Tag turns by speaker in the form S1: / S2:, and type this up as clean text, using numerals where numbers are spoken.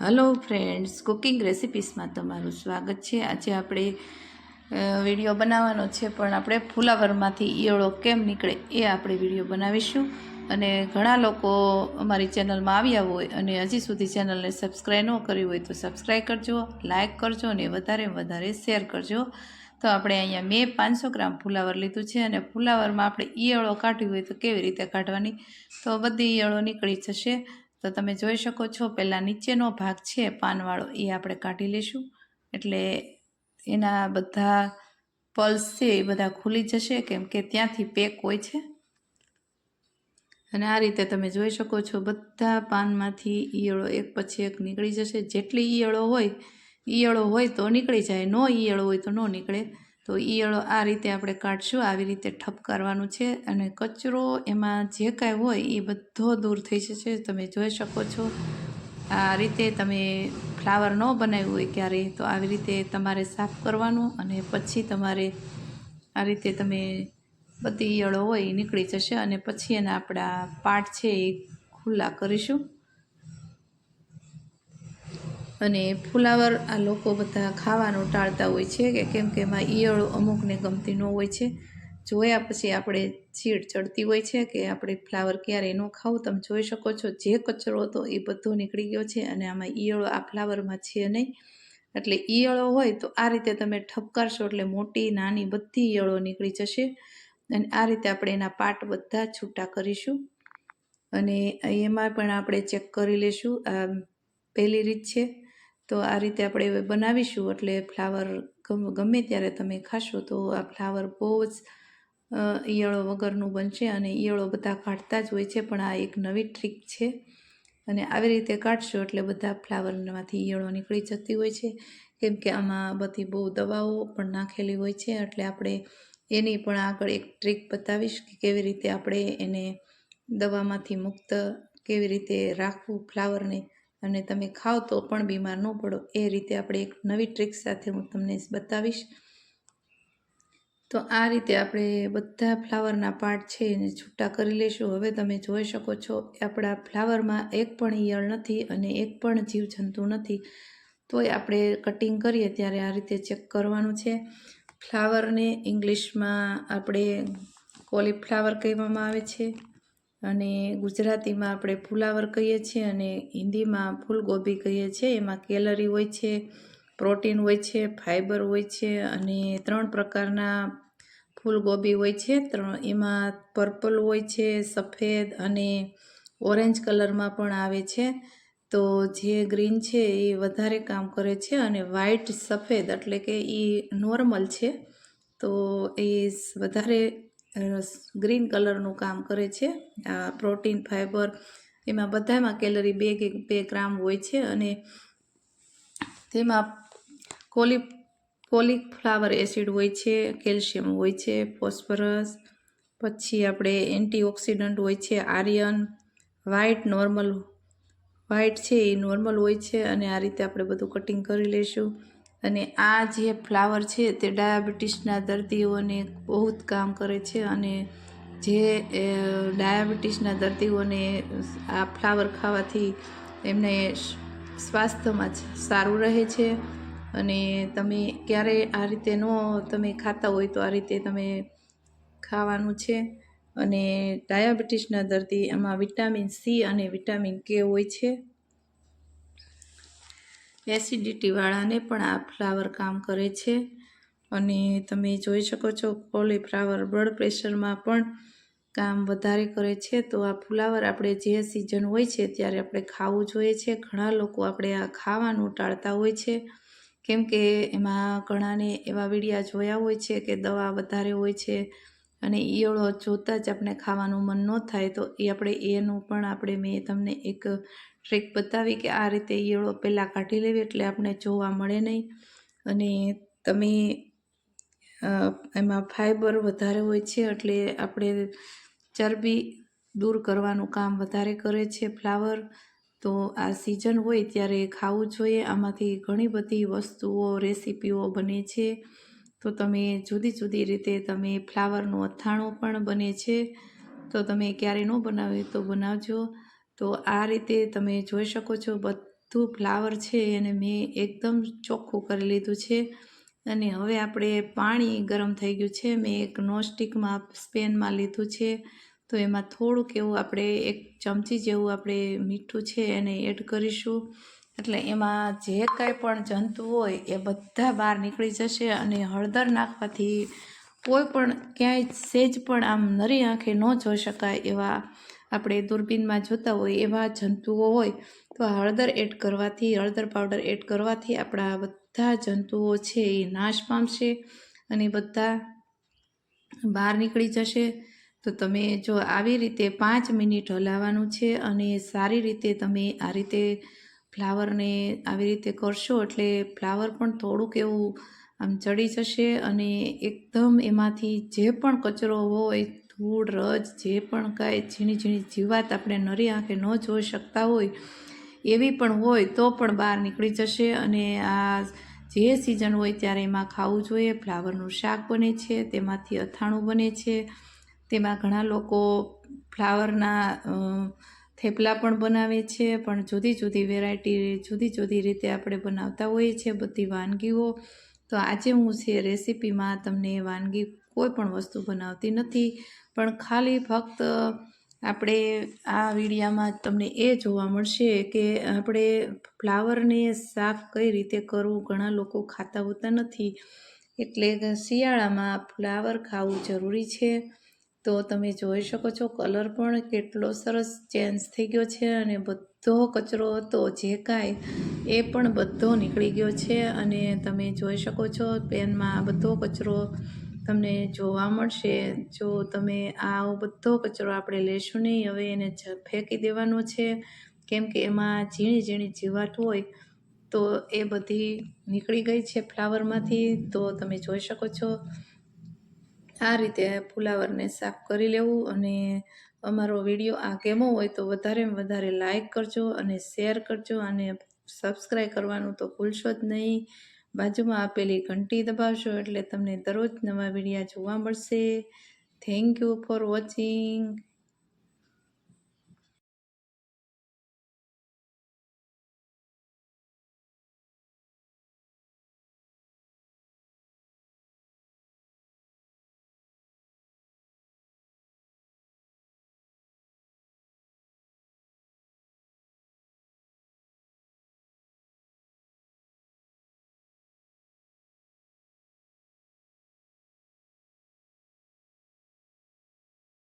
S1: Hello friends, cooking recipes में तमारुं स्वागत है। आज આપણે વિડીયો બનાવવાનો છે, પણ આપણે ફુલાવરમાંથી ઈયળો કેમ નીકળે એ આપણે વિડીયો બનાવીશું। અને ઘણા લોકો અમારી ચેનલમાં આવ્યા હોય અને હજી સુધી ચેનલને સબસ્ક્રાઈબ ન કરી હોય તો સબસ્ક્રાઈબ કરજો, લાઇક કરજો અને વધારે શેર કરજો। તો આપણે અહીંયા મેં 500 ગ્રામ ફુલાવર લીધું છે અને ફુલાવરમાં આપણે ઈયળો કાઢવી હોય તો કેવી રીતે કાઢવાની, તો બધી ઈયળો નીકળી જશે। તો તમે જોઈ શકો છો, પહેલાં નીચેનો ભાગ છે પાનવાળો એ આપણે કાઢી લઈશું, એટલે એના બધા પલ્સ છે એ બધા ખુલી જશે, કેમ કે ત્યાંથી પેક હોય છે। અને આ રીતે તમે જોઈ શકો છો, બધા પાનમાંથી ઈયળો એક પછી એક નીકળી જશે। જેટલી ઈયળો હોય તો નીકળી જાય, ન ઈયળો હોય તો ન નીકળે। તો ઈયળો આ રીતે આપણે કાઢશું, આવી રીતે ઠપકારવાનું છે અને કચરો એમાં જે કાંઈ હોય એ બધો દૂર થઈ જશે। તમે જોઈ શકો છો, આ રીતે તમે ફ્લાવર ન બનાવ્યું હોય ક્યારેય તો આવી રીતે તમારે સાફ કરવાનું અને પછી તમારે આ રીતે તમે બધી ઈયળો હોય એ નીકળી જશે અને પછી એના આપણા પાર્ટ છે એ ખુલ્લા કરીશું। અને ફુલાવર આ લોકો બધા ખાવાનું ટાળતા હોય છે, કે કેમ કે એમાં ઈયળો અમુકને ગમતી ન હોય છે। જોયા પછી આપણે ચીડ ચડતી હોય છે કે આપણે ફ્લાવર ક્યારેય ન ખાવું। તમે જોઈ શકો છો, જે કચરો હતો એ બધો નીકળી ગયો છે અને આમાં ઈયળો આ ફ્લાવરમાં છે નહીં। એટલે ઈયળો હોય તો આ રીતે તમે ઠપકારશો એટલે મોટી નાની બધી ઈયળો નીકળી જશે। અને આ રીતે આપણે એના પાર્ટ બધા છૂટા કરીશું અને એમાં પણ આપણે ચેક કરી લઈશું। આ પહેલી રીત છે, તો આ રીતે આપણે બનાવીશું એટલે ફ્લાવર ગમે ત્યારે તમે ખાશો તો આ ફ્લાવર બહુ જ ઈયળો વગરનું બનશે। અને ઈયળો બધા કાઢતા જ હોય છે, પણ આ એક નવી ટ્રીક છે અને આવી રીતે કાઢશો એટલે બધા ફ્લાવરમાંથી ઈયળો નીકળી જતી હોય છે, કેમ કે આમાં બધી બહુ દવાઓ પણ નાખેલી હોય છે। એટલે આપણે એની પણ આગળ એક ટ્રીક બતાવીશ કે કેવી રીતે આપણે એને દવામાંથી મુક્ત કેવી રીતે રાખવું ફ્લાવરને, અને તમે ખાઓ તો પણ બીમાર ન પડો, એ રીતે આપણે એક નવી ટ્રીક સાથે હું તમને બતાવીશ। તો આ રીતે આપણે બધા ફ્લાવરના પાર્ટ છે એને છૂટા કરી લઈશું। હવે તમે જોઈ શકો છો, આપણા ફ્લાવરમાં એક પણ ઈયળ નથી અને એક પણ જીવજંતુ નથી, તોય આપણે કટિંગ કરીએ ત્યારે આ રીતે ચેક કરવાનું છે। ફ્લાવરને ઇંગ્લિશમાં આપણે કોલીફ્લાવર કહેવામાં આવે છે અને ગુજરાતીમાં આપણે ફુલાવર કહીએ છીએ અને હિન્દીમાં ફૂલગોબી કહીએ છીએ। એમાં કેલરી હોય છે, પ્રોટીન હોય છે, ફાઇબર હોય છે અને 3 પ્રકારના ફૂલગોબી હોય છે। એમાં પર્પલ હોય છે, સફેદ અને ઓરેન્જ કલરમાં પણ આવે છે। તો જે ગ્રીન છે એ વધારે કામ કરે છે અને વ્હાઈટ સફેદ એટલે કે એ નોર્મલ છે, તો એ વધારે ગ્રીન કલરનું કામ કરે છે। આ પ્રોટીન, ફાઇબર એમાં બધામાં કેલરી 2 ગ્રામ હોય છે અને તેમાં કોલીફ્લાવર એસિડ હોય છે, કેલ્શિયમ હોય છે, ફોસ્ફરસ, પછી આપણે એન્ટીઓક્સિડન્ટ હોય છે, આયર્ન, વ્હાઈટ છે એ નોર્મલ હોય છે। અને આ રીતે આપણે બધું કટિંગ કરી લઈશું। અને આ જે ફ્લાવર છે તે ડાયાબિટીસના દર્દીઓને બહુ જ કામ કરે છે અને જે ડાયાબિટીસના દર્દીઓને આ ફ્લાવર ખાવાથી એમને સ્વાસ્થ્યમાં સારું રહે છે। અને તમે ક્યારેય આ રીતે તમે ખાતા હોય તો આ રીતે તમે ખાવાનું છે। અને ડાયાબિટીસના દર્દી, એમાં વિટામિન સી અને વિટામિન કે હોય છે। એસિડિટીવાળાને પણ આ ફ્લાવર કામ કરે છે। અને તમે જોઈ શકો છો, કોલીફ્લાવર બ્લડ પ્રેશરમાં પણ કામ વધારે કરે છે। તો આ ફ્લાવર આપણે જે સિઝન હોય છે ત્યારે આપણે ખાવું જોઈએ છે। ઘણા લોકો આપણે આ ખાવાનું ટાળતા હોય છે, કેમ કે એમાં ઘણાને એવા વિડીયા જોયા હોય છે કે દવા વધારે હોય છે અને ઈયળો જોતાં જ આપણે ખાવાનું મન ન થાય। તો એનું પણ મેં તમને એક ટ્રીક બતાવી કે આ રીતે ઈયળો પહેલાં કાઢી લેવી એટલે આપણે જોવા મળે નહીં। અને તમે એમાં ફાઇબર વધારે હોય છે એટલે આપણે ચરબી દૂર કરવાનું કામ વધારે કરે છે ફ્લાવર। તો આ સિઝન હોય ત્યારે ખાવું જોઈએ। આમાંથી ઘણી બધી વસ્તુઓ, રેસીપીઓ બને છે। તો તમે જુદી રીતે તમે ફ્લાવરનું અથાણું પણ બને છે, તો તમે ક્યારે ન બનાવ્યું તો બનાવજો। તો આ રીતે તમે જોઈ શકો છો, બધું ફ્લાવર છે એને મેં એકદમ ચોખ્ખું કરી લીધું છે અને હવે આપણે પાણી ગરમ થઈ ગયું છે. મેં એક નોનસ્ટિકમાં સ્પેનમાં લીધું છે, તો એમાં થોડુંક એવું આપણે 1 ચમચી જેવું આપણે મીઠું છે એને એડ કરીશું. એટલે એમાં જે કાંઈ પણ જંતુ હોય એ બધા બહાર નીકળી જશે અને હળદર નાખવાથી કોઈ પણ ક્યાંય સહેજ પણ આમ નરી આંખે ન જોઈ શકાય એવા આપણે દૂરબીનમાં જોતા હોય એવા જંતુઓ હોય તો હળદર એડ કરવાથી, હળદર પાવડર એડ કરવાથી આપણા બધા જંતુઓ છે એ નાશ પામશે અને બધા બહાર નીકળી જશે. તો તમે જો આવી રીતે 5 મિનિટ હલાવવાનું છે અને સારી રીતે તમે આ રીતે ફ્લાવરને આવી રીતે કરશો એટલે ફ્લાવર પણ થોડુંક એવું આમ ચડી જશે અને એકદમ એમાંથી જે પણ કચરો હોય, ધૂળ રજ જે પણ કાંઈ ઝીણી ઝીણી જીવાત આપણે નરી આંખે ન જોઈ શકતા હોય એવી પણ હોય તો પણ બહાર નીકળી જશે. અને આ જે સિઝન હોય ત્યારે એમાં ખાવું જોઈએ. ફ્લાવરનું શાક બને છે, તેમાંથી અથાણું બને છે, તેમાં ઘણા લોકો ફ્લાવરના થેપલા પણ બનાવે છે, પણ જુદી જુદી વેરાયટી જુદી જુદી રીતે આપણે બનાવતા હોઈએ છીએ બધી વાનગીઓ. તો આજે હું છે રેસીપીમાં તમને વાનગી કોઈ પણ વસ્તુ બનાવતી નથી, પણ ખાલી ફક્ત આપણે આ વિડીયામાં તમને એ જોવા મળશે કે આપણે ફ્લાવરને સાફ કઈ રીતે કરવું. ઘણા લોકો ખાતા હોતા નથી, એટલે શિયાળામાં ફ્લાવર ખાવું જરૂરી છે. તો તમે જોઈ શકો છો કલર પણ કેટલો સરસ ચેન્જ થઈ ગયો છે અને બધો કચરો હતો જે કાંઈ એ પણ બધો નીકળી ગયો છે. અને તમે જોઈ શકો છો પેનમાં બધો કચરો તમને જોવા મળશે. જો તમે આ બધો કચરો આપણે લેશું નહીં, હવે એને ફેંકી દેવાનો છે, કેમ કે એમાં ઝીણી ઝીણી જીવાત હોય તો એ બધી નીકળી ગઈ છે ફ્લાવરમાંથી. તો તમે જોઈ શકો છો આ રીતે ફ્લાવરને સાફ કરી લેવું. અને અમારો વિડીયો આ ગમ્યો હોય તો વધારેમાં વધારે લાઈક કરજો અને શેર કરજો અને સબસ્ક્રાઈબ કરવાનું તો ભૂલશો જ નહીં. બાજુમાં આપેલી ઘંટી દબાવશો એટલે તમને દરરોજ નવા વિડીયા જોવા મળશે. Thank you for watching.